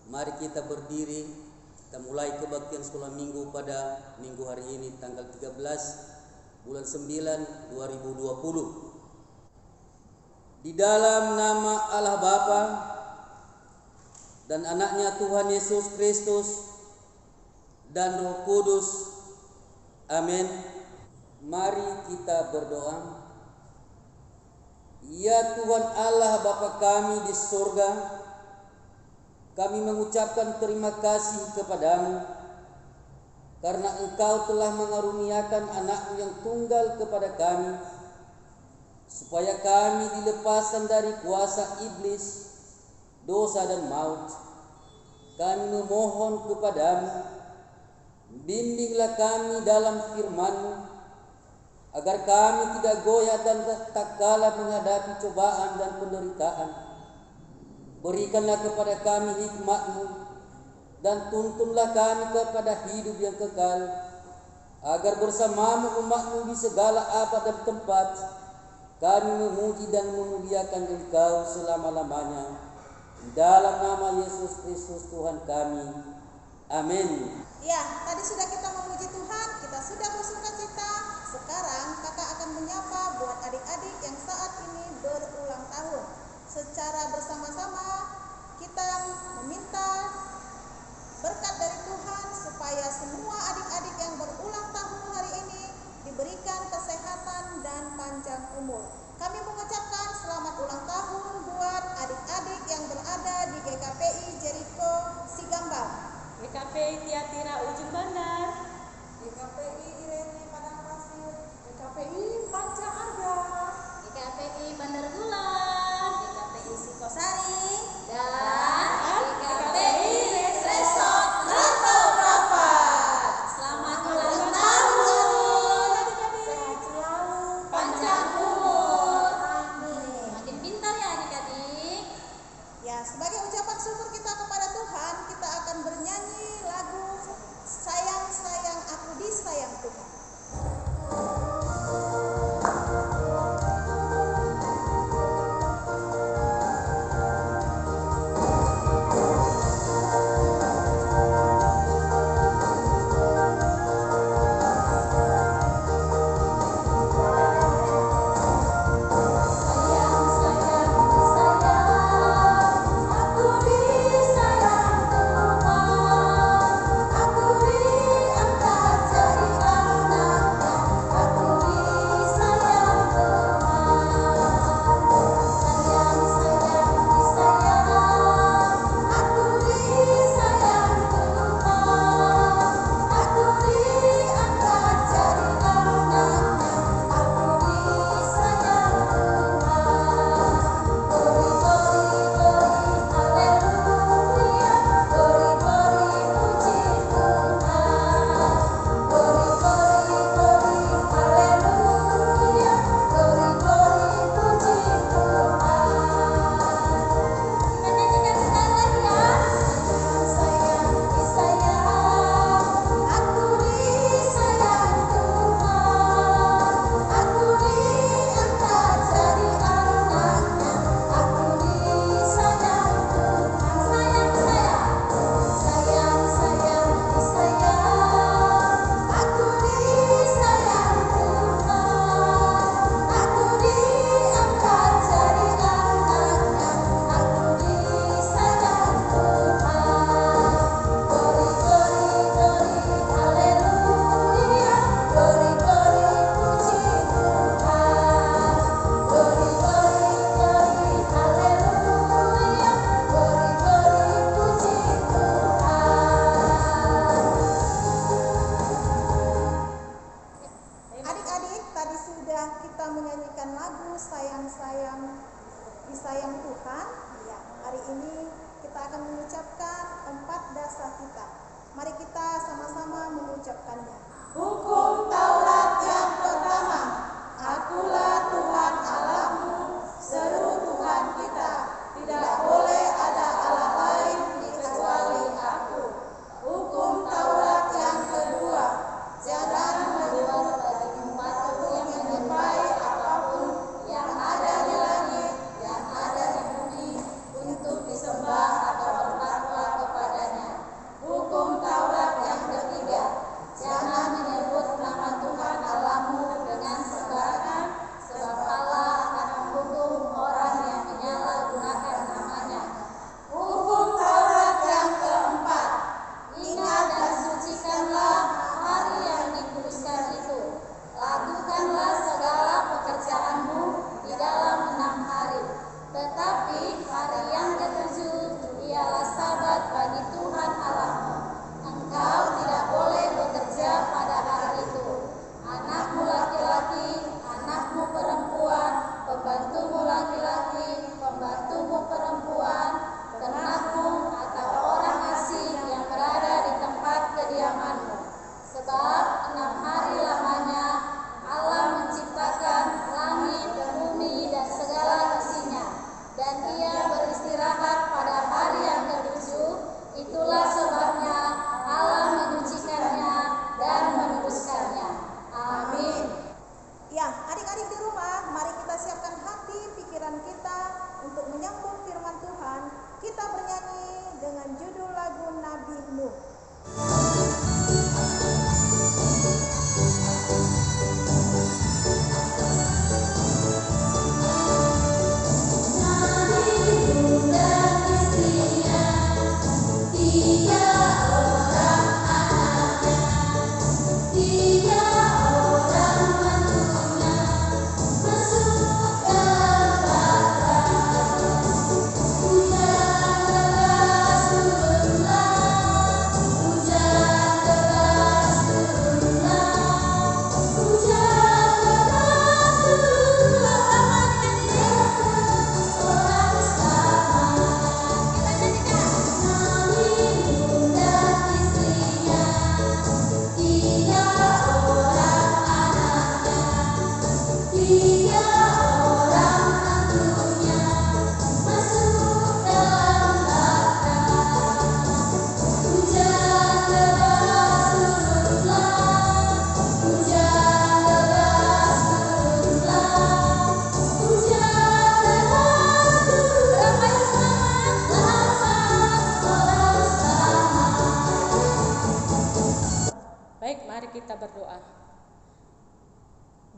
Mari kita berdiri, kita mulai kebaktian sekolah minggu pada minggu hari ini tanggal 13 bulan 9 2020. Di dalam nama Allah Bapa dan anaknya Tuhan Yesus Kristus dan Roh Kudus. Amin. Mari kita berdoa. Ya Tuhan Allah Bapa kami di surga, kami mengucapkan terima kasih kepadamu karena Engkau telah mengaruniakan anak-Mu yang tunggal kepada kami, supaya kami dilepaskan dari kuasa iblis, dosa dan maut. Kami memohon kepadamu, bimbinglah kami dalam firman-Mu, agar kami tidak goyah dan tak kalah menghadapi cobaan dan penderitaan. Berikanlah kepada kami hikmat-Mu dan tuntunlah kami kepada hidup yang kekal, agar bersamamu umat-Mu di segala abad dan tempat kami memuji dan memuliakan Engkau selama-lamanya. Dalam nama Yesus Kristus Tuhan kami. Amin. Ya, tadi sudah kita memuji Tuhan, kita sudah bersukacita. Sekarang kakak akan menyapa buat adik-adik yang saat ini berulang tahun. Secara bersama-sama kita meminta berkat dari Tuhan supaya semua adik-adik yang berulang tahun hari ini diberikan kesehatan dan panjang umur. Kami mengucapkan selamat ulang tahun buat adik-adik yang berada di GKPI Jericho Sigambang, GKPI Tiatira Ujung Bandar, GKPI Irene Padang Pasir, GKPI Panca Arga, GKPI Bandar Bulan, GKPI Sikosari, dan GKPI Resort Rantau Rapat. Selamat ulang tahun, Sehat selalu, panjang umur, amin. makin pintar ya adik-adik. Ya, sebagai ucapan syukur kita kepada Tuhan, kita akan bernyanyi lagu Sayang Sayang Aku Disayang Tuhan. Adik-adik, tadi sudah kita menyanyikan lagu Sayang-sayang disayang Tuhan. Ya, hari ini kita akan mengucapkan 4 dasar kita. Mari kita sama-sama mengucapkannya. Hukum Taurat yang pertama, Akulah Tuhan Allahmu, seru Tuhan kita. Tidak boleh ada Allah lain kecuali Aku. Hukum Taurat yang kedua, jangan menurut patung yang menyerupai apapun yang ada di langit, yang ada di bumi, untuk disembah atau bertakwa kepada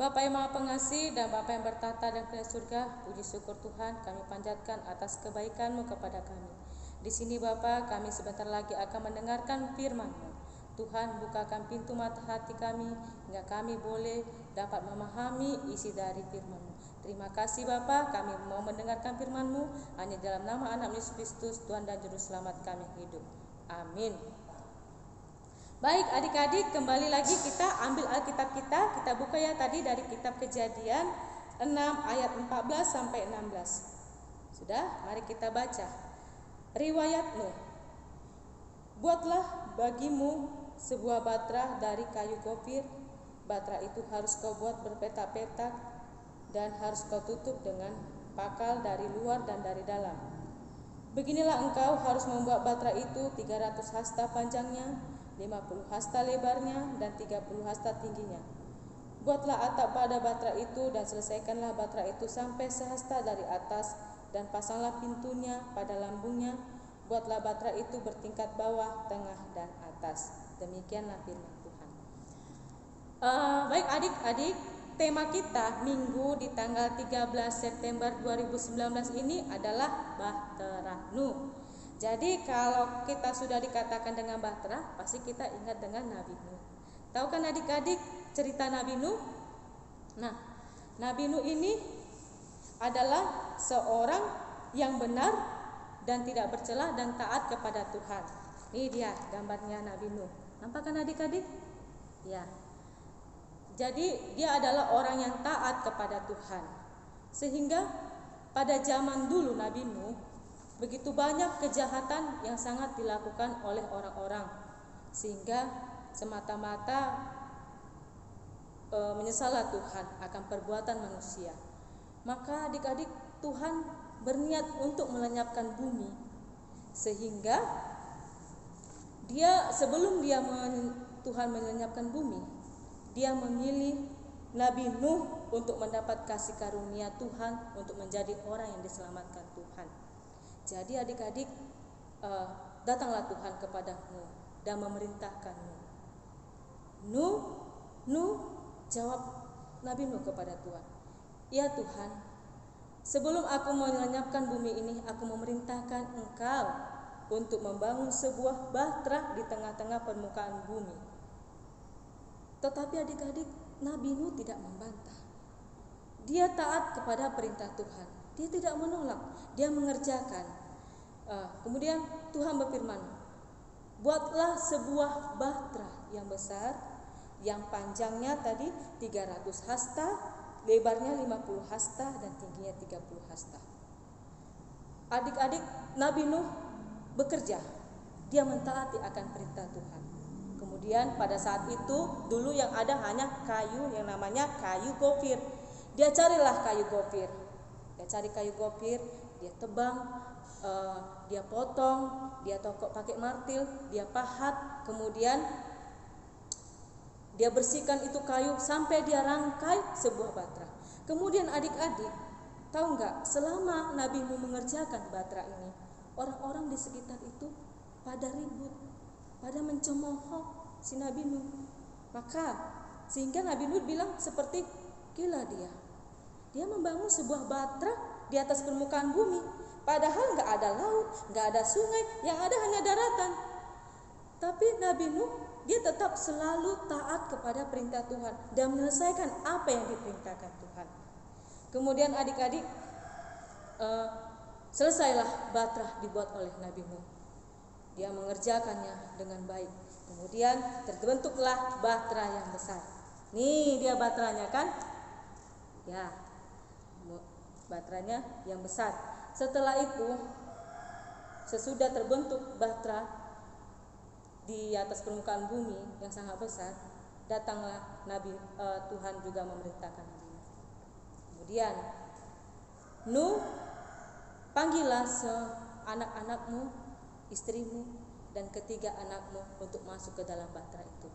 Bapa yang Maha Pengasih dan Bapa yang bertata dan kerajaan surga, puji syukur Tuhan kami panjatkan atas kebaikan-Mu kepada kami. Di sini Bapa, kami sebentar lagi akan mendengarkan firman-Mu. Tuhan, bukakan pintu mata hati kami hingga kami boleh dapat memahami isi dari firman-Mu. Terima kasih Bapa, kami mau mendengarkan firman-Mu hanya dalam nama anak Yesus Kristus, Tuhan dan Juru Selamat kami hidup. Amin. Baik adik-adik, kembali lagi kita ambil Alkitab kita buka ya tadi dari kitab Kejadian 6 ayat 14 sampai 16. Sudah, mari kita baca. Riwayat Nuh. Buatlah bagimu sebuah batra dari kayu gofir. Batra itu harus kau buat berpetak-petak dan harus kau tutup dengan pakal dari luar dan dari dalam. Beginilah engkau harus membuat batra itu 300 hasta panjangnya, 50 hasta lebarnya, dan 30 hasta tingginya. Buatlah atap pada batra itu dan selesaikanlah batra itu sampai sehasta dari atas, dan pasanglah pintunya pada lambungnya. Buatlah batra itu bertingkat bawah, tengah, dan atas. Demikianlah firman Tuhan. Baik adik-adik, tema kita minggu di tanggal 13 September 2019 ini adalah Bahtera Nuh. Jadi kalau kita sudah dikatakan dengan Bahtera, pasti kita ingat dengan Nabi Nuh. Tahu kan adik-adik cerita Nabi Nuh? Nah, Nabi Nuh ini adalah seorang yang benar dan tidak bercela dan taat kepada Tuhan. Ini dia gambarnya Nabi Nuh. Nampak kan adik-adik? Ya. Jadi dia adalah orang yang taat kepada Tuhan. Sehingga pada zaman dulu Nabi Nuh, begitu banyak kejahatan yang sangat dilakukan oleh orang-orang, sehingga semata-mata menyesallah Tuhan akan perbuatan manusia. Maka adik-adik, Tuhan berniat untuk melenyapkan bumi, sehingga Tuhan melenyapkan bumi, dia memilih Nabi Nuh untuk mendapat kasih karunia Tuhan, untuk menjadi orang yang diselamatkan Tuhan. Jadi adik-adik, datanglah Tuhan kepada Nuh dan memerintahkan Nuh, jawab Nabi Nuh kepada Tuhan, ya Tuhan, sebelum aku melenyapkan bumi ini, aku memerintahkan Engkau untuk membangun sebuah bahtera di tengah-tengah permukaan bumi. Tetapi adik-adik, Nabi Nuh tidak membantah. Dia taat kepada perintah Tuhan. Dia tidak menolak, dia mengerjakan. Kemudian Tuhan berfirman, buatlah sebuah bahtera yang besar, yang panjangnya tadi 300 hasta, lebarnya 50 hasta, dan tingginya 30 hasta. Adik-adik, Nabi Nuh bekerja. Dia mentaati akan perintah Tuhan. Kemudian pada saat itu dulu yang ada hanya kayu yang namanya kayu gofir. Dia carilah kayu gofir. Dia cari kayu gofir, dia tebang, dia potong, dia tokok pakai martil, dia pahat, kemudian dia bersihkan itu kayu sampai dia rangkai sebuah bahtera. Kemudian adik-adik, tahu nggak, selama Nabi Nuh mengerjakan bahtera ini, orang-orang di sekitar itu pada ribut, pada mencemooh si Nabi Nuh. Maka sehingga Nabi Nuh bilang seperti gila dia. Dia membangun sebuah bahtera di atas permukaan bumi, padahal nggak ada laut, nggak ada sungai, yang ada hanya daratan. Tapi Nabi Nuh, dia tetap selalu taat kepada perintah Tuhan dan menyelesaikan apa yang diperintahkan Tuhan. Kemudian adik-adik, selesailah bahtera dibuat oleh Nabi Nuh. Dia mengerjakannya dengan baik. Kemudian terbentuklah bahtera yang besar. Nih dia bahteranya kan? Ya, bahteranya yang besar. Setelah itu, sesudah terbentuk bahtera di atas permukaan bumi yang sangat besar, datanglah Tuhan juga memerintahkan Nabi Nuh. Kemudian Nuh, panggillah anak-anakmu, istrimu, dan ketiga anakmu untuk masuk ke dalam bahtera itu.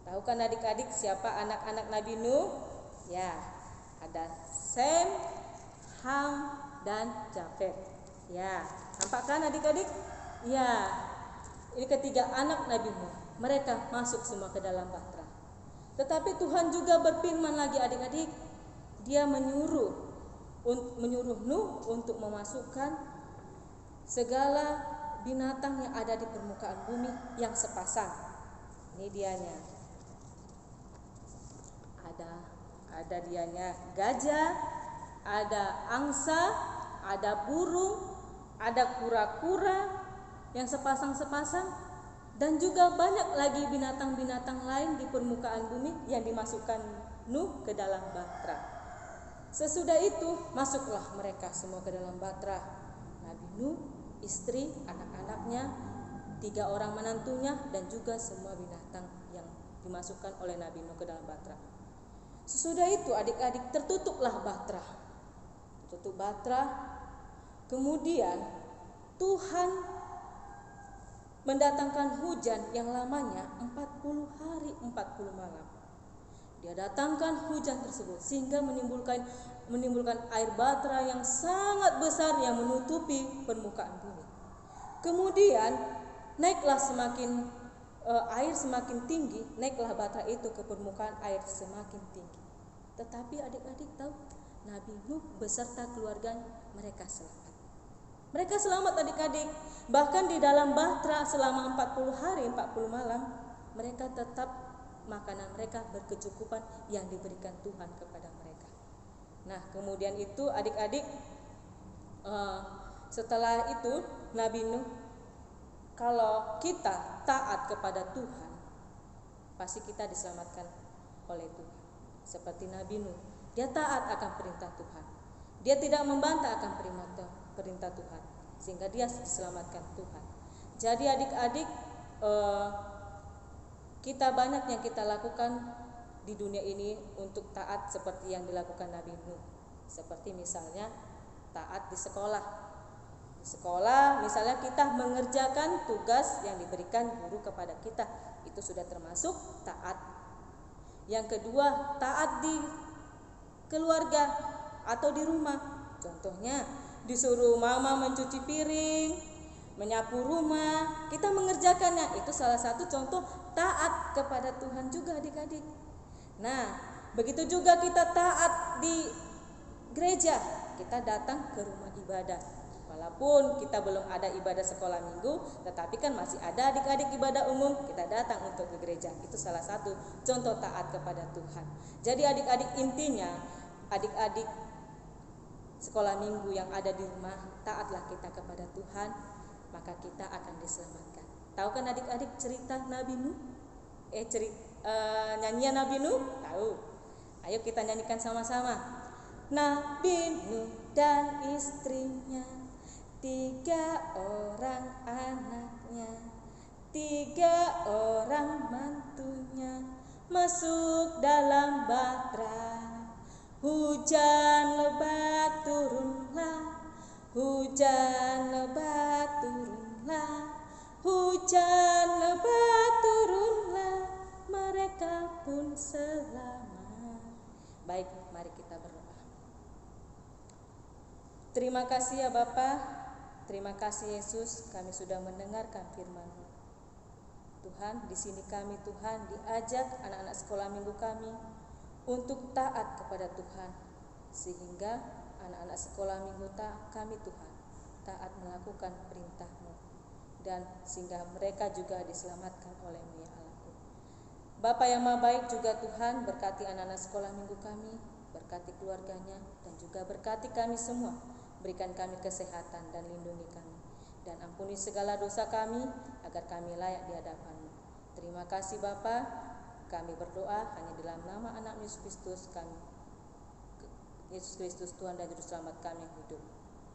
Tahu kan adik-adik siapa anak-anak Nabi Nuh? Ya, ada Sem, Ham, dan Jafet. Ya, nampak kan adik-adik? Ya, ini ketiga anak Nabi Nuh. Mereka masuk semua ke dalam bahtera. Tetapi Tuhan juga berfirman lagi adik-adik, Dia menyuruh Nuh untuk memasukkan segala binatang yang ada di permukaan bumi yang sepasang. Ini dianya. Ada dianya gajah, ada angsa, ada burung, ada kura-kura yang sepasang-sepasang, dan juga banyak lagi binatang-binatang lain di permukaan bumi yang dimasukkan Nuh ke dalam bahtera. Sesudah itu masuklah mereka semua ke dalam bahtera. Nabi Nuh, istri, anak-anaknya, 3 orang menantunya, dan juga semua binatang yang dimasukkan oleh Nabi Nuh ke dalam bahtera. Sesudah itu adik-adik, tertutuplah bahtera. Tutup bahtera. Kemudian Tuhan mendatangkan hujan yang lamanya 40 hari 40 malam. Dia datangkan hujan tersebut sehingga menimbulkan air bahtera yang sangat besar yang menutupi permukaan bumi. Kemudian naiklah air semakin tinggi, naiklah bahtera itu ke permukaan air semakin tinggi. Tetapi adik-adik tahu, Nabi Nuh beserta keluarga mereka selamat. Mereka selamat adik-adik. Bahkan di dalam bahtera selama 40 hari 40 malam, mereka tetap makanan mereka berkecukupan yang diberikan Tuhan kepada mereka. Nah, kemudian itu adik-adik, setelah itu Nabi Nuh, kalau kita taat kepada Tuhan, pasti kita diselamatkan oleh Tuhan. Seperti Nabi Nuh, dia taat akan perintah Tuhan. Dia tidak membantah akan perintah Tuhan, sehingga dia diselamatkan Tuhan. Jadi adik-adik, kita banyak yang kita lakukan di dunia ini untuk taat seperti yang dilakukan Nabi Nuh. Seperti misalnya taat di sekolah. Di sekolah misalnya kita mengerjakan tugas yang diberikan guru kepada kita, itu sudah termasuk taat. Yang kedua, taat di keluarga atau di rumah. Contohnya disuruh mama mencuci piring, menyapu rumah, kita mengerjakannya. Itu salah satu contoh taat kepada Tuhan juga adik-adik. Nah, begitu juga kita taat di gereja. Kita datang ke rumah ibadah. Walaupun kita belum ada ibadah sekolah minggu, tetapi kan masih ada adik-adik ibadah umum, kita datang untuk ke gereja. Itu salah satu contoh taat kepada Tuhan. Jadi adik-adik, intinya adik-adik sekolah minggu yang ada di rumah, taatlah kita kepada Tuhan, maka kita akan diselamatkan. Tahu kan adik-adik cerita Nabi Nuh? Nyanyian Nabi Nuh? Tahu. Ayo kita nyanyikan sama-sama. Nabi Nuh dan istrinya, 3 orang anaknya, 3 orang mantunya, masuk dalam bahtera. Hujan lebat turunlah, hujan lebat turunlah, hujan lebat turunlah, mereka pun selamat. Baik, mari kita berdoa. Terima kasih ya Bapa, terima kasih Yesus, kami sudah mendengarkan firman-Mu. Tuhan, di sini kami Tuhan diajak anak-anak sekolah minggu kami untuk taat kepada Tuhan, sehingga anak-anak sekolah minggu kami Tuhan taat melakukan perintah-Mu, dan sehingga mereka juga diselamatkan oleh-Mu ya Allah. Bapa yang Maha Baik juga Tuhan, berkati anak-anak sekolah minggu kami, berkati keluarganya, dan juga berkati kami semua. Berikan kami kesehatan dan lindungi kami, dan ampuni segala dosa kami agar kami layak di hadapan-Mu. Terima kasih Bapa. Kami berdoa hanya dalam nama anak Yesus Kristus kami. Yesus Kristus Tuhan dan Juru Selamat kami yang hidup.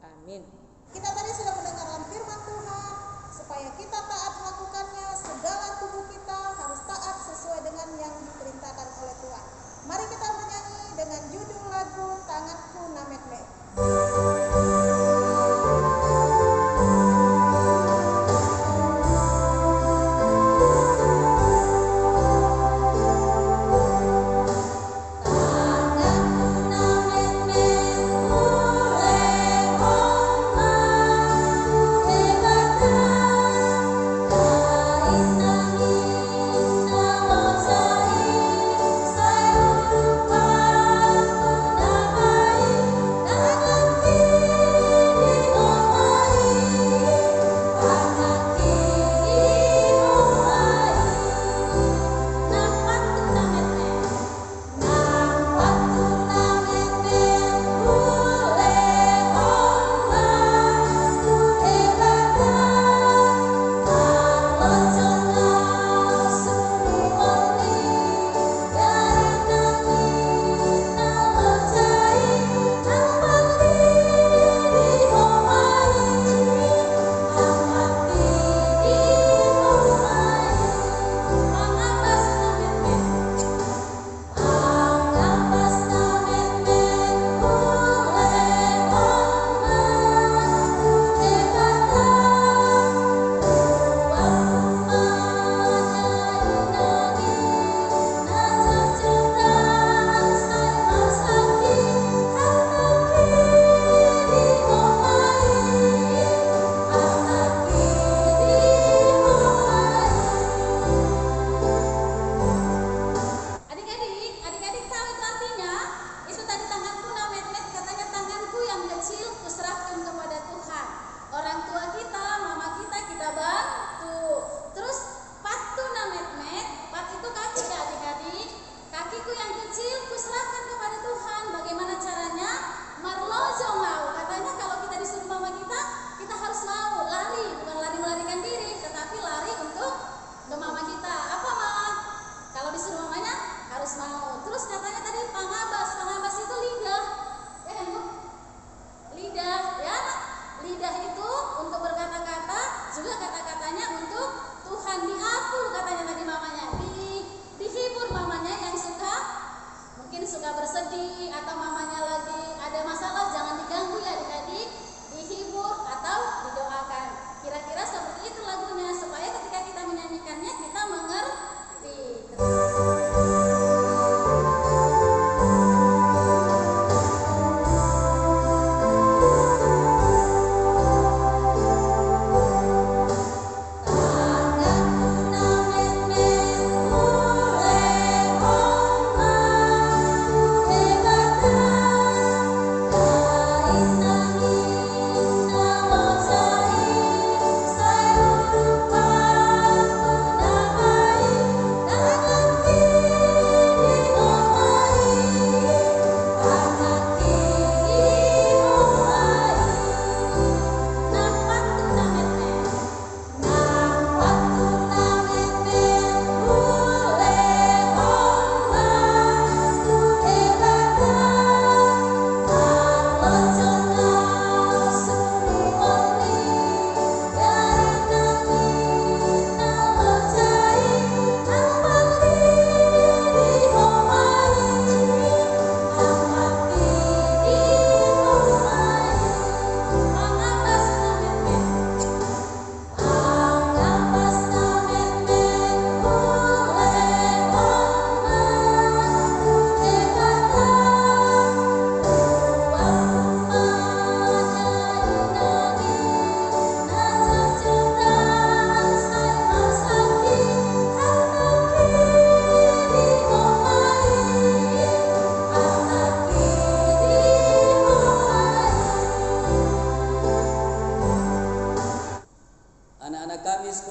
Amin. Kita tadi sudah mendengarkan firman Tuhan, supaya kita taat melakukannya, segala tubuh kita harus taat sesuai dengan yang diperintahkan oleh Tuhan. Mari kita bernyanyi dengan judul lagu Tanganku Namek-nek. Tanganku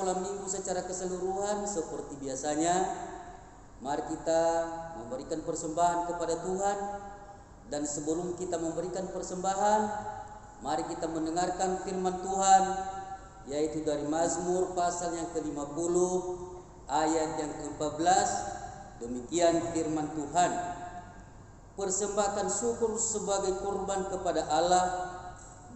sekolah minggu secara keseluruhan seperti biasanya, mari kita memberikan persembahan kepada Tuhan. Dan sebelum kita memberikan persembahan, mari kita mendengarkan firman Tuhan, yaitu dari Mazmur pasal yang ke-50 ayat yang ke-14. Demikian firman Tuhan: persembahkan syukur sebagai kurban kepada Allah,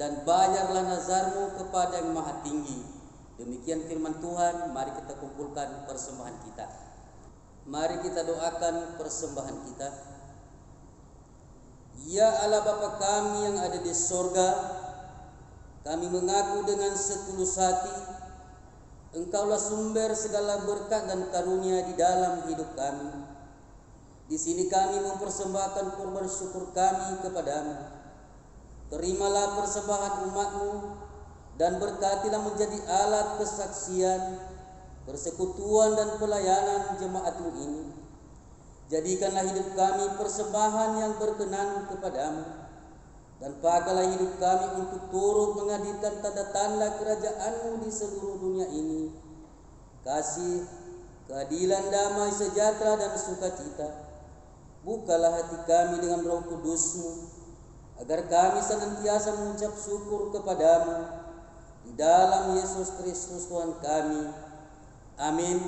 dan bayarlah nazarmu kepada Yang Maha Tinggi. Demikian firman Tuhan. Mari kita kumpulkan persembahan kita. Mari kita doakan persembahan kita. Ya Allah Bapa kami yang ada di sorga, kami mengaku dengan setulus hati, Engkaulah sumber segala berkat dan karunia di dalam hidup kami. Di sini kami mempersembahkan kurban syukur kami kepadamu. Terimalah persembahan umat-Mu dan berkatilah menjadi alat kesaksian, persekutuan dan pelayanan jemaat-Mu ini. Jadikanlah hidup kami persembahan yang berkenan kepadamu, dan pakailah hidup kami untuk turut menghadirkan tanda-tanda kerajaan-Mu di seluruh dunia ini. Kasih, keadilan, damai, sejahtera dan sukacita. Bukalah hati kami dengan Roh Kudus-Mu, agar kami senantiasa mengucap syukur kepadamu. Di dalam Yesus Kristus Tuhan kami. Amin.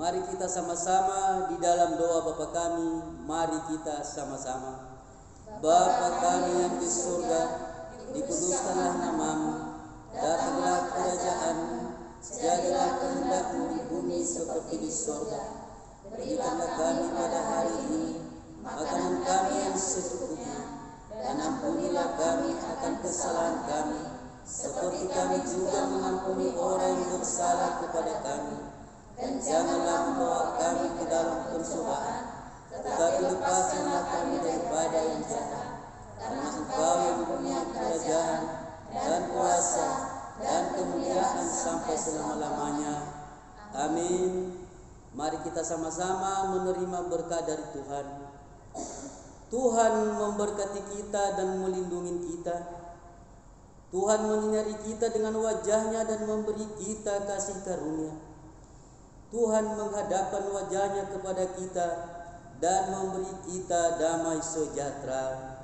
Mari kita sama-sama di dalam doa Bapa kami. Mari kita sama-sama. Bapa kami yang di surga, dikuduskanlah namamu, datanglah kerajaan-Mu, jadilah kehendak-Mu di bumi seperti di surga. Berikanlah kami pada hari ini makanan kami yang secukupnya, dan ampunilah kami akan kesalahan kami, seperti kami juga mengampuni orang yang bersalah kepada kami. Dan janganlah membawa kami ke dalam pencobaan, tetapi lepaskanlah kami daripada yang jahat. Karena Engkau yang mempunyai kerajaan dan kuasa dan kemuliaan sampai selama-lamanya. Amin. Mari kita sama-sama menerima berkat dari Tuhan. Tuhan memberkati kita dan melindungi kita. Tuhan menyinari kita dengan wajah-Nya dan memberi kita kasih karunia. Tuhan menghadapkan wajah-Nya kepada kita dan memberi kita damai sejahtera.